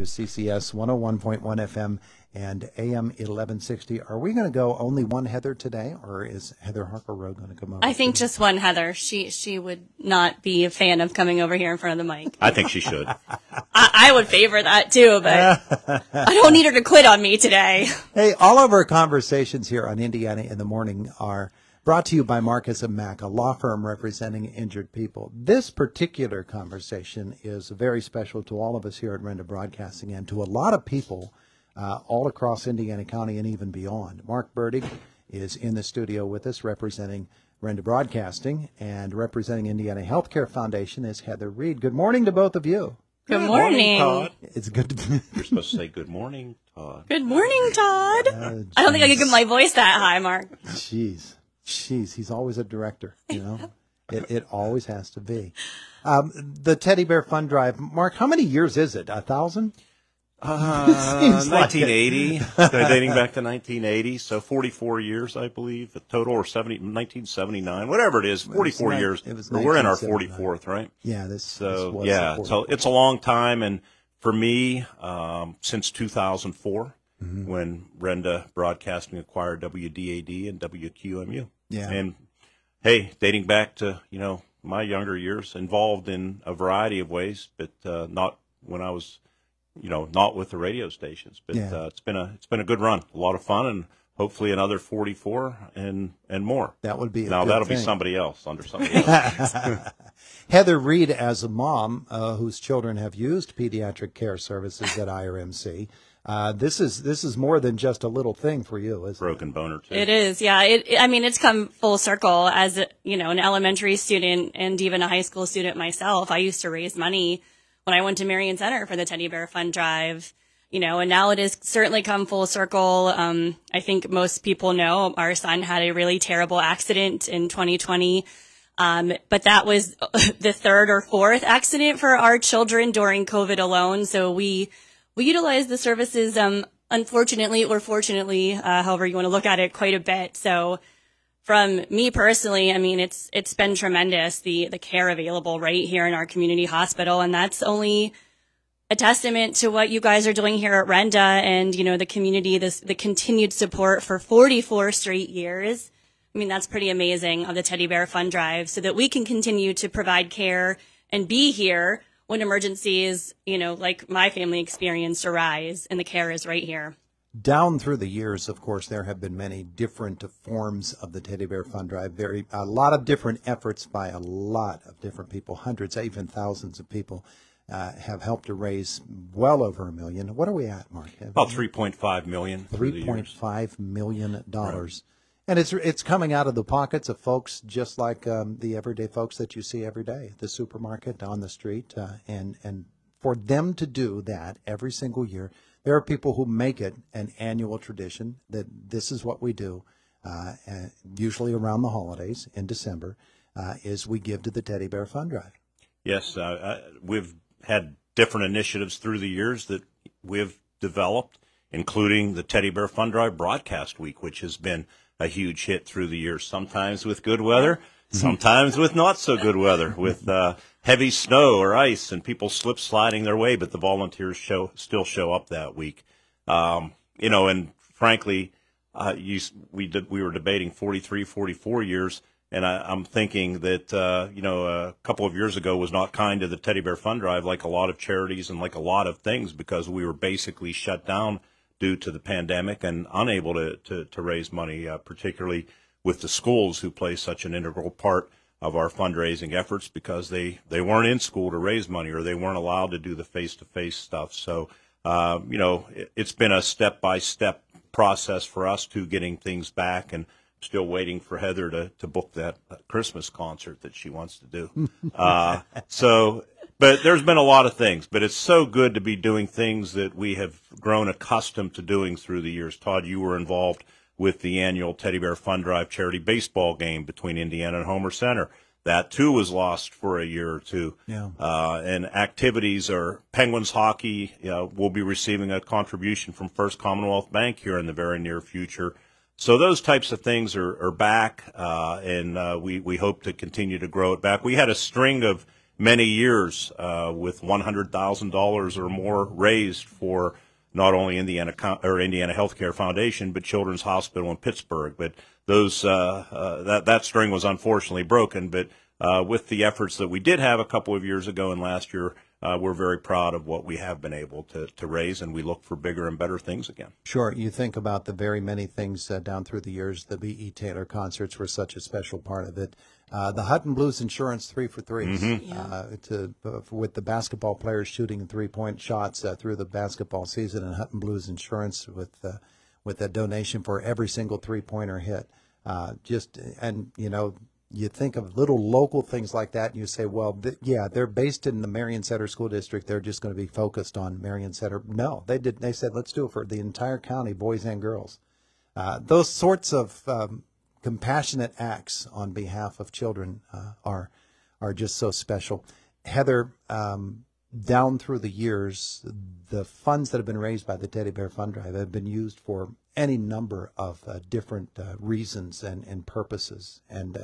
CCS 101.1 FM and AM 1160. Are we going to go only one Heather today, or is Heather Harper Rowe going to come over? I think just one Heather. She would not be a fan of coming over here in front of the mic. I think she should. I would favor that too, but I don't need her to quit on me today. Hey, all of our conversations here on Indiana in the Morning are brought to you by Marcus & Mack, a law firm representing injured people. This particular conversation is very special to all of us here at Renda Broadcasting and to a lot of people all across Indiana County and even beyond. Mark Bertig is in the studio with us representing Renda Broadcasting, and representing Indiana Healthcare Foundation is Heather Reed. Good morning to both of you. Good morning, Todd. It's good to be. You're supposed to say good morning, Todd. Good morning, Todd. I don't think I could get my voice that high, Mark. Jeez, he's always a director, you know. It always has to be. The Teddy Bear Fund Drive, Mark, how many years is it? 1,000? 1980, dating back to 1980, so 44 years, I believe, a total, or 1979, whatever it is, 44 years. We're in our 44th, right? Yeah, so it's a long time, and for me, since 2004, when Renda Broadcasting acquired WDAD and WQMU. Yeah. And hey, dating back to, my younger years, involved in a variety of ways, but not when I was, not with the radio stations. But it's been a good run, a lot of fun, and hopefully another 44 and more. That would be that'll be somebody else, under somebody else. Heather Reed, as a mom whose children have used pediatric care services at IRMC, this is more than just a little thing for you, isn't it? Broken boner too. It is, yeah. It's come full circle as an elementary student and even a high school student myself. I used to raise money when I went to Marion Center for the Teddy Bear Fund Drive, and now it has certainly come full circle. I think most people know our son had a really terrible accident in 2020. But that was the third or fourth accident for our children during COVID alone. So we utilize the services, unfortunately or fortunately, however you want to look at it, quite a bit. So from me personally, it's been tremendous, the care available right here in our community hospital. And that's only a testament to what you guys are doing here at Renda and, the community, the continued support for 44 straight years. That's pretty amazing of the Teddy Bear Fund Drive, so that we can continue to provide care and be here when emergencies, like my family experienced, arise, and the care is right here. Down through the years, of course, there have been many different forms of the Teddy Bear Fund Drive. A lot of different efforts by a lot of different people, hundreds, even thousands of people have helped to raise well over $1 million. What are we at, Mark? About $3.5 million. $3.5 million. Right. And it's coming out of the pockets of folks just like the everyday folks that you see every day at the supermarket, on the street. And for them to do that every single year, there are people who make it an annual tradition that this is what we do, usually around the holidays in December, is we give to the Teddy Bear Fund Drive. Yes, we've had different initiatives through the years that we've developed, including the Teddy Bear Fund Drive Broadcast Week, which has been a huge hit through the years, sometimes with good weather, sometimes with not so good weather, with heavy snow or ice and people slip sliding their way, but the volunteers still show up that week. And frankly, we were debating 43, 44 years, and I'm thinking that, a couple of years ago was not kind to the Teddy Bear Fund Drive, like a lot of charities and like a lot of things, because we were basically shut down due to the pandemic and unable to raise money, particularly with the schools, who play such an integral part of our fundraising efforts, because they weren't in school to raise money, or they weren't allowed to do the face-to-face stuff. So, it's been a step-by-step process for us to getting things back, and still waiting for Heather to book that Christmas concert that she wants to do. But there's been a lot of things, but it's so good to be doing things that we have grown accustomed to doing through the years. Todd, you were involved with the annual Teddy Bear Fund Drive charity baseball game between Indiana and Homer Center. That, too, was lost for a year or two. Yeah. And activities are Penguins hockey. Will be receiving a contribution from First Commonwealth Bank here in the very near future. So those types of things are back, and we hope to continue to grow it back. We had a string of many years with $100,000 or more raised for not only Indiana Healthcare Foundation, but Children's Hospital in Pittsburgh. But those that string was unfortunately broken. But with the efforts that we did have a couple of years ago and last year, we're very proud of what we have been able to raise, and we look for bigger and better things again. Sure. You think about the very many things down through the years. The B.E. Taylor concerts were such a special part of it. The Hutton Blues Insurance 3 for 3s, with the basketball players shooting 3-point shots through the basketball season, and Hutton Blues Insurance with a donation for every single 3-pointer hit. You think of little local things like that, and you say, well, they're based in the Marion Center School District. They're just going to be focused on Marion Center. No, they did. They said, let's do it for the entire county, boys and girls. Those sorts of compassionate acts on behalf of children are just so special. Heather, down through the years, the funds that have been raised by the Teddy Bear Fund Drive have been used for any number of different reasons and purposes, and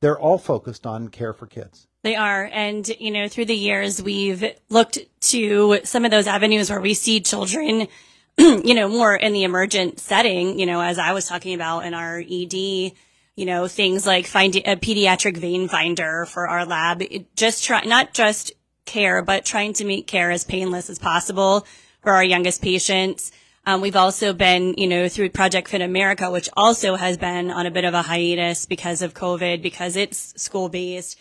they're all focused on care for kids. They are, and through the years we've looked to some of those avenues where we see children, more in the emergent setting. As I was talking about in our ED, things like finding a pediatric vein finder for our lab. Not just care, but trying to make care as painless as possible for our youngest patients. We've also been, through Project Fit America, which also has been on a bit of a hiatus because of COVID, because it's school-based.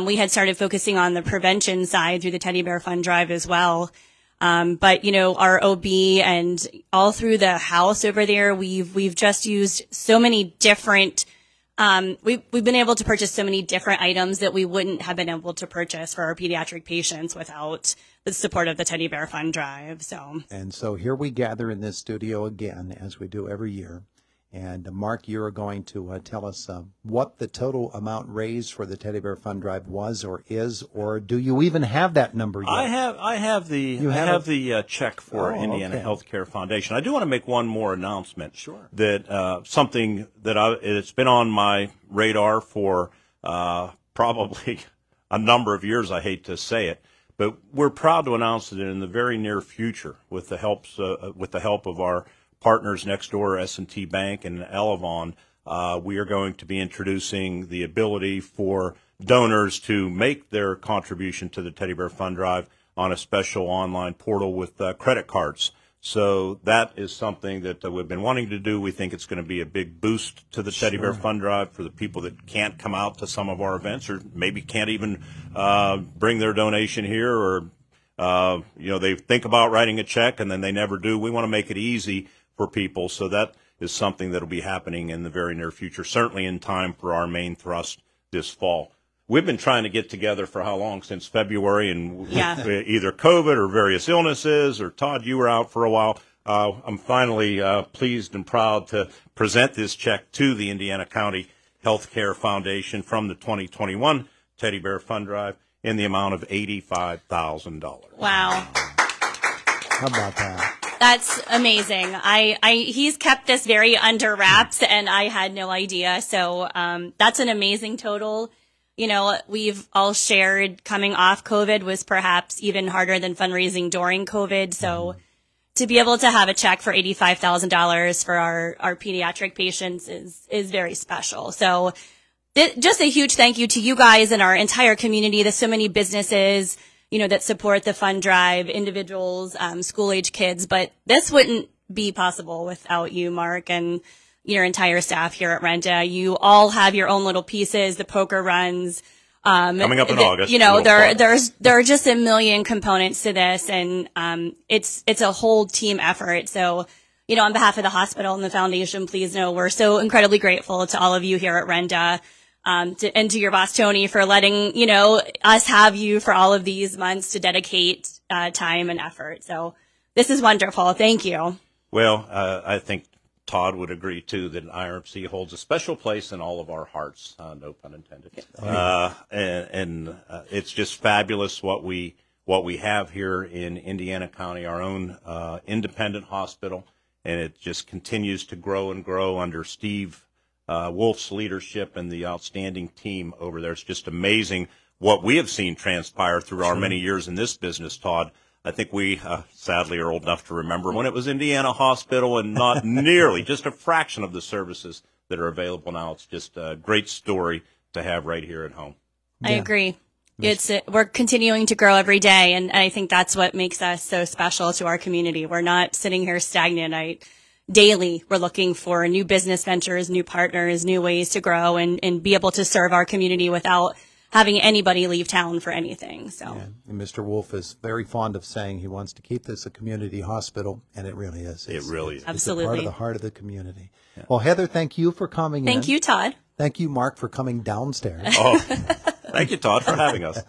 We had started focusing on the prevention side through the Teddy Bear Fund Drive as well. But our OB and all through the house over there, we've just used so many different we've been able to purchase so many different items that we wouldn't have been able to purchase for our pediatric patients without the support of the Teddy Bear Fund Drive. So here we gather in this studio again, as we do every year. And Mark, you're going to tell us what the total amount raised for the Teddy Bear Fund Drive was or is, or do you even have that number yet? I have the check for Indiana Healthcare Foundation. I do want to make one more announcement. Sure. That something that it's been on my radar for probably a number of years. I hate to say it, but we're proud to announce that in the very near future, with the help of our partners next door, S&T Bank and Elevon, we are going to be introducing the ability for donors to make their contribution to the Teddy Bear Fund Drive on a special online portal with credit cards. So that is something that we've been wanting to do. We think it's going to be a big boost to the Teddy Bear Fund Drive for the people that can't come out to some of our events, or maybe can't even bring their donation here, or they think about writing a check and then they never do. We want to make it easy for people, so that is something that will be happening in the very near future, certainly in time for our main thrust this fall. We've been trying to get together for how long? Since February, and with either COVID or various illnesses, or Todd, you were out for a while. I'm finally pleased and proud to present this check to the Indiana County Healthcare Foundation from the 2021 Teddy Bear Fund Drive in the amount of $85,000. Wow. How about that? That's amazing. He's kept this very under wraps, and I had no idea. So, that's an amazing total. We've all shared coming off COVID was perhaps even harder than fundraising during COVID. So to be able to have a check for $85,000 for our pediatric patients is very special. So just a huge thank you to you guys and our entire community. There's so many businesses, that support the fund drive, individuals, school-age kids, but this wouldn't be possible without you, Mark, and your entire staff here at Renta. You all have your own little pieces, the poker runs. Coming up in August. There are just a million components to this, and it's a whole team effort. So, on behalf of the hospital and the foundation, please know we're so incredibly grateful to all of you here at Renta. And to your boss, Tony, for letting, us have you for all of these months to dedicate time and effort. So this is wonderful. Thank you. Well, I think Todd would agree, too, that IRMC holds a special place in all of our hearts, no pun intended. And it's just fabulous what we have here in Indiana County, our own independent hospital, and it just continues to grow and grow under Steve Wolf's leadership and the outstanding team over there. It's just amazing what we have seen transpire through our many years in this business, Todd. I think we, sadly, are old enough to remember when it was Indiana Hospital and not nearly, just a fraction of the services that are available now. It's just a great story to have right here at home. I agree. We're continuing to grow every day, and I think that's what makes us so special to our community. We're not sitting here stagnant. Daily, we're looking for new business ventures, new partners, new ways to grow and be able to serve our community without having anybody leave town for anything. So, yeah. And Mr. Wolf is very fond of saying he wants to keep this a community hospital, and it really is. It really is. Absolutely. It's a part of the heart of the community. Yeah. Well, Heather, thank you for coming in. Thank you, Todd. Thank you, Mark, for coming downstairs. Oh, thank you, Todd, for having us.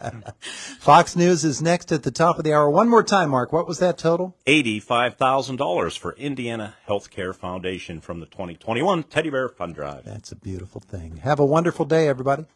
Fox News is next at the top of the hour. One more time, Mark. What was that total? $85,000 for Indiana Healthcare Foundation from the 2021 Teddy Bear Fund Drive. That's a beautiful thing. Have a wonderful day, everybody.